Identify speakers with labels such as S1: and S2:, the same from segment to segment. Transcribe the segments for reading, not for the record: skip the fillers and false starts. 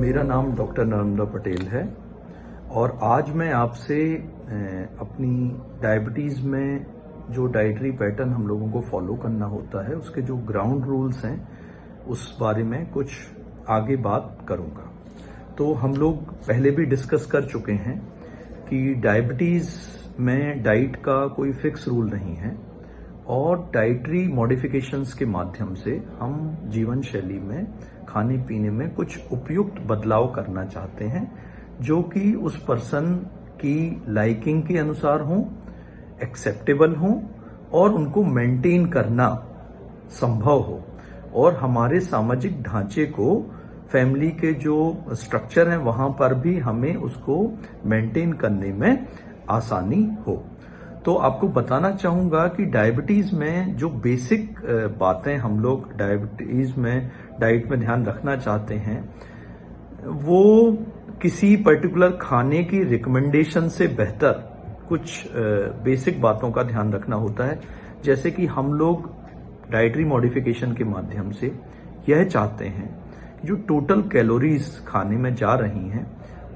S1: मेरा नाम डॉक्टर नर्मदा पटेल है और आज मैं आपसे अपनी डायबिटीज़ में जो डाइटरी पैटर्न हम लोगों को फॉलो करना होता है उसके जो ग्राउंड रूल्स हैं उस बारे में कुछ आगे बात करूंगा। तो हम लोग पहले भी डिस्कस कर चुके हैं कि डायबिटीज़ में डाइट का कोई फिक्स रूल नहीं है और डाइटरी मॉडिफिकेशंस के माध्यम से हम जीवन शैली में खाने पीने में कुछ उपयुक्त बदलाव करना चाहते हैं जो कि उस पर्सन की लाइकिंग के अनुसार हो, एक्सेप्टेबल हो और उनको मेंटेन करना संभव हो और हमारे सामाजिक ढांचे को, फैमिली के जो स्ट्रक्चर हैं वहां पर भी हमें उसको मेंटेन करने में आसानी हो। तो आपको बताना चाहूंगा कि डायबिटीज में जो बेसिक बातें हम लोग डायबिटीज में डाइट में ध्यान रखना चाहते हैं वो किसी पर्टिकुलर खाने की रिकमेंडेशन से बेहतर कुछ बेसिक बातों का ध्यान रखना होता है। जैसे कि हम लोग डाइटरी मॉडिफिकेशन के माध्यम से यह चाहते हैं कि जो टोटल कैलोरीज खाने में जा रही हैं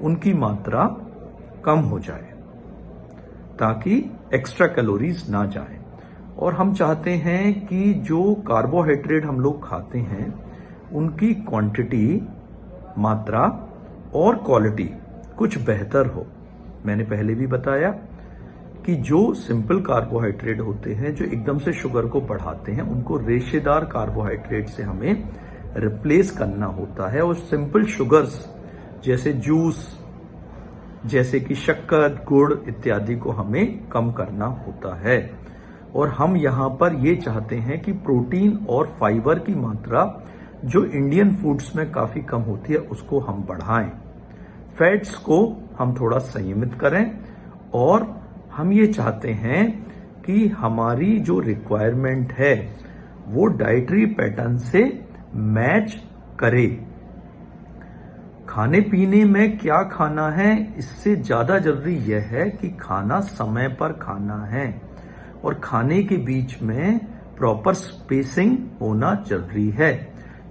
S1: उनकी मात्रा कम हो जाए ताकि एक्स्ट्रा कैलोरीज ना जाए। और हम चाहते हैं कि जो कार्बोहाइड्रेट हम लोग खाते हैं उनकी क्वांटिटी, मात्रा और क्वालिटी कुछ बेहतर हो। मैंने पहले भी बताया कि जो सिंपल कार्बोहाइड्रेट होते हैं जो एकदम से शुगर को बढ़ाते हैं उनको रेशेदार कार्बोहाइड्रेट से हमें रिप्लेस करना होता है और सिंपल शुगर्स जैसे जूस, जैसे कि शक्कर, गुड़ इत्यादि को हमें कम करना होता है। और हम यहाँ पर ये चाहते हैं कि प्रोटीन और फाइबर की मात्रा जो इंडियन फूड्स में काफी कम होती है उसको हम बढ़ाएं, फैट्स को हम थोड़ा संयमित करें और हम ये चाहते हैं कि हमारी जो रिक्वायरमेंट है वो डाइटरी पैटर्न से मैच करे। खाने पीने में क्या खाना है इससे ज्यादा जरूरी यह है कि खाना समय पर खाना है और खाने के बीच में प्रॉपर स्पेसिंग होना जरूरी है।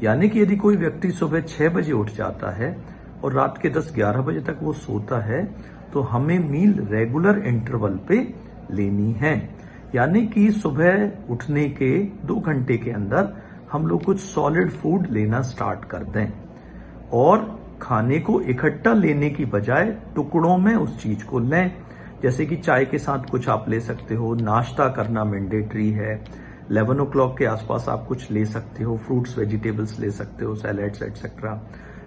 S1: यानी कि यदि कोई व्यक्ति सुबह 6 बजे उठ जाता है और रात के 10-11 बजे तक वो सोता है तो हमें मील रेगुलर इंटरवल पे लेनी है। यानी कि सुबह उठने के 2 घंटे के अंदर हम लोग कुछ सॉलिड फूड लेना स्टार्ट कर दें और खाने को इकट्ठा लेने की बजाय टुकड़ों में उस चीज को लें। जैसे कि चाय के साथ कुछ आप ले सकते हो, नाश्ता करना मैंडेटरी है, 11 o'clock के आसपास आप कुछ ले सकते हो, फ्रूट्स वेजिटेबल्स ले सकते हो, सैलेड्स एटसेट्रा।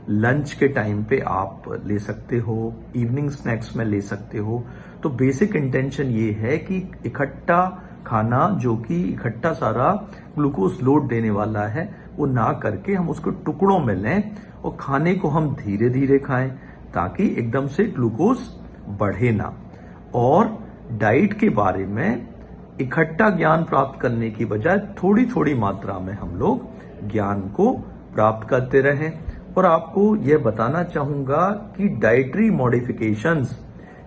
S1: लंच के टाइम पे आप ले सकते हो, इवनिंग स्नैक्स में ले सकते हो। तो बेसिक इंटेंशन ये है कि इकट्ठा खाना जो कि इकट्ठा सारा ग्लूकोज लोड देने वाला है वो ना करके हम उसको टुकड़ों में लें और खाने को हम धीरे धीरे खाएं ताकि एकदम से ग्लूकोज बढ़े ना। और डाइट के बारे में इकट्ठा ज्ञान प्राप्त करने की बजाय थोड़ी थोड़ी मात्रा में हम लोग ज्ञान को प्राप्त करते रहें। और आपको यह बताना चाहूंगा कि डाइटरी मॉडिफिकेशंस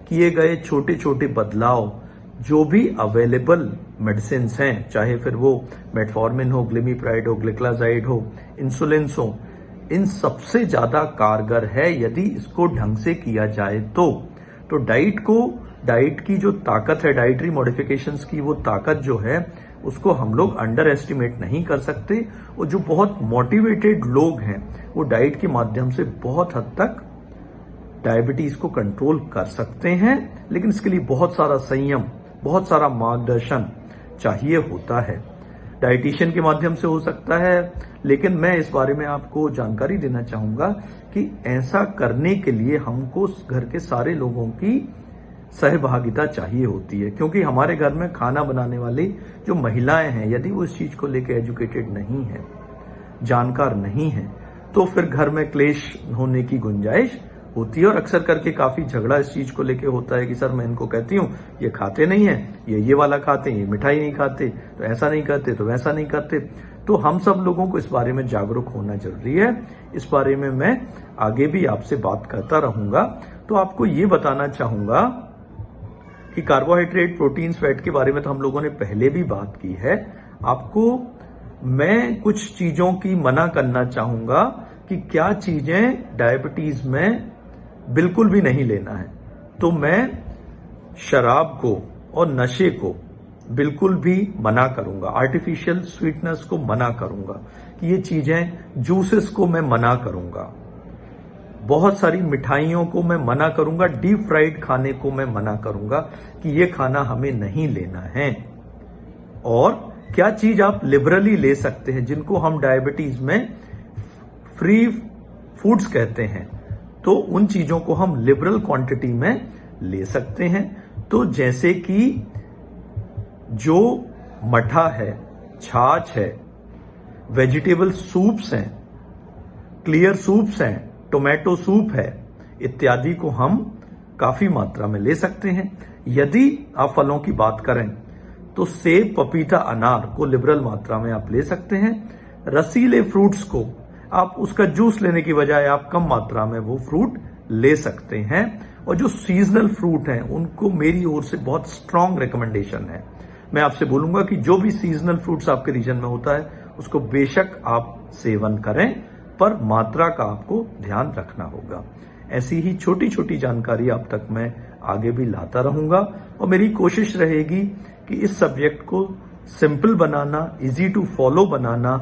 S1: किए गए छोटे छोटे बदलाव जो भी अवेलेबल मेडिसिन हैं, चाहे फिर वो मेटफॉर्मिन हो, ग्लिमिप्राइड हो, ग्लिक्लाजाइड हो, इंसुलिन हो, इन सबसे ज्यादा कारगर है यदि इसको ढंग से किया जाए तो डाइट की जो ताकत है, डाइटरी मॉडिफिकेशंस की वो ताकत जो है उसको हम लोग अंडर एस्टिमेट नहीं कर सकते। और जो बहुत मोटिवेटेड लोग हैं वो डाइट के माध्यम से बहुत हद तक डायबिटीज को कंट्रोल कर सकते हैं, लेकिन इसके लिए बहुत सारा संयम, बहुत सारा मार्गदर्शन चाहिए होता है। डाइटिशियन के माध्यम से हो सकता है, लेकिन मैं इस बारे में आपको जानकारी देना चाहूंगा कि ऐसा करने के लिए हमको घर के सारे लोगों की सहभागिता चाहिए होती है। क्योंकि हमारे घर में खाना बनाने वाली जो महिलाएं हैं यदि वो इस चीज को लेकर एजुकेटेड नहीं है, जानकार नहीं है, तो फिर घर में क्लेश होने की गुंजाइश होती है। और अक्सर करके काफी झगड़ा इस चीज को लेके होता है कि सर मैं इनको कहती हूँ ये खाते नहीं है, ये वाला खाते हैं, ये मिठाई नहीं खाते, तो ऐसा नहीं करते, तो वैसा नहीं करते। तो हम सब लोगों को इस बारे में जागरूक होना जरूरी है। इस बारे में मैं आगे भी आपसे बात करता रहूंगा। तो आपको ये बताना चाहूंगा कि कार्बोहाइड्रेट, प्रोटीन्स, फैट के बारे में तो हम लोगों ने पहले भी बात की है। आपको मैं कुछ चीजों की मना करना चाहूंगा कि क्या चीजें डायबिटीज में बिल्कुल भी नहीं लेना है, तो मैं शराब को और नशे को बिल्कुल भी मना करूंगा, आर्टिफिशियल स्वीटनेस को मना करूंगा, कि ये चीजें, जूसेस को मैं मना करूंगा, बहुत सारी मिठाइयों को मैं मना करूंगा, डीप फ्राइड खाने को मैं मना करूंगा कि ये खाना हमें नहीं लेना है। और क्या चीज आप लिबरली ले सकते हैं, जिनको हम डायबिटीज में फ्री फूड्स कहते हैं, तो उन चीजों को हम लिबरल क्वांटिटी में ले सकते हैं। तो जैसे कि जो मठा है, छाछ है, वेजिटेबल सूप्स हैं, क्लियर सूप्स हैं, टोमेटो सूप है, इत्यादि को हम काफी मात्रा में ले सकते हैं। यदि आप फलों की बात करें तो सेब, पपीता, अनार को लिबरल मात्रा में आप ले सकते हैं। रसीले फ्रूट्स को आप उसका जूस लेने की बजाय आप कम मात्रा में वो फ्रूट ले सकते हैं। और जो सीजनल फ्रूट हैं उनको मेरी ओर से बहुत स्ट्रांग रिकमेंडेशन है। मैं आपसे बोलूंगा कि जो भी सीजनल फ्रूट्स आपके रीजन में होता है उसको बेशक आप सेवन करें, पर मात्रा का आपको ध्यान रखना होगा। ऐसी ही छोटी छोटी जानकारी आप तक मैं आगे भी लाता रहूंगा और मेरी कोशिश रहेगी कि इस सब्जेक्ट को सिंपल बनाना, इजी टू फॉलो बनाना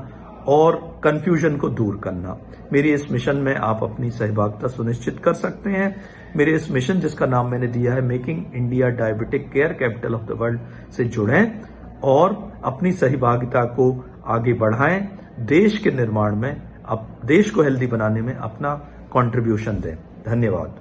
S1: और कंफ्यूजन को दूर करना। मेरी इस मिशन में आप अपनी सहभागिता सुनिश्चित कर सकते हैं। मेरे इस मिशन, जिसका नाम मैंने दिया है making India diabetic care capital of the world, से जुड़ें और अपनी सहभागिता को आगे बढ़ाएं। देश के निर्माण में, अब देश को हेल्दी बनाने में अपना कंट्रीब्यूशन दें। धन्यवाद।